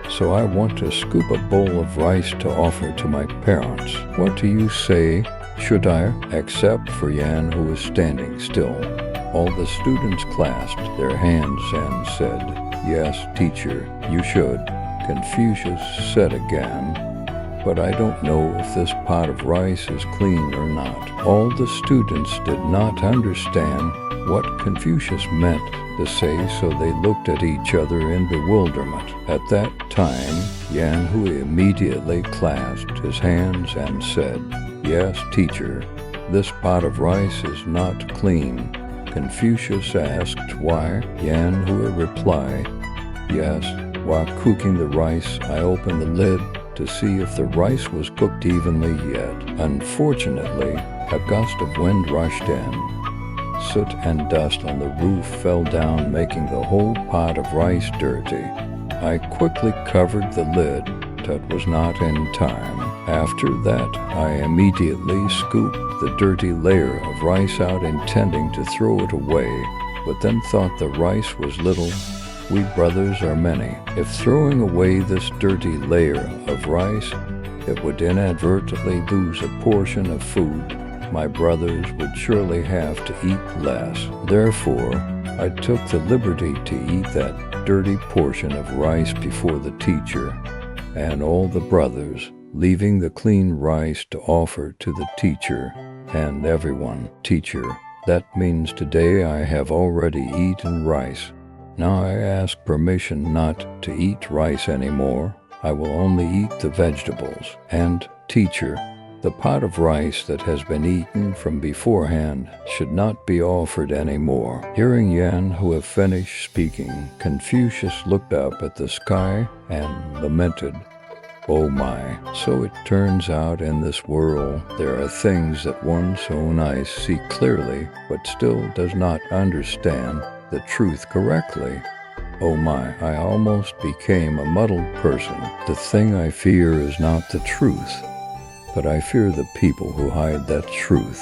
so I want to scoop a bowl of rice to offer to my parents. What do you say? Should I accept?" For Yan, who was standing still. All the students clasped their hands and said, "Yes, teacher, you should." Confucius said again, "But I don't know if this pot of rice is clean or not." All the students did not understand what Confucius meant to say, so they looked at each other in bewilderment. At that time, Yan Hui immediately clasped his hands and said, "Yes, teacher, this pot of rice is not clean." Confucius asked why. Yan Hui replied, "Yes, while cooking the rice, I opened the lid to see if the rice was cooked evenly yet. Unfortunately, a gust of wind rushed in. Soot and dust on the roof fell down, making the whole pot of rice dirty. I quickly covered the lid, but was not in time. After that, I immediately scooped the dirty layer of rice out, intending to throw it away, but then thought the rice was little. We brothers are many. If throwing away this dirty layer of rice, it would inadvertently lose a portion of food, my brothers would surely have to eat less. Therefore, I took the liberty to eat that dirty portion of rice before the teacher and all the brothers, leaving the clean rice to offer to the teacher and everyone. Teacher, that means today I have already eaten rice. Now I ask permission not to eat rice anymore. I will only eat the vegetables. And, teacher, the pot of rice that has been eaten from beforehand should not be offered anymore." Hearing Yan Hui finish speaking, Confucius looked up at the sky and lamented, "Oh my, so it turns out in this world there are things that one's own eyes see clearly, but still does not understand the truth correctly. Oh my, I almost became a muddled person. The thing I fear is not the truth, but I fear the people who hide that truth."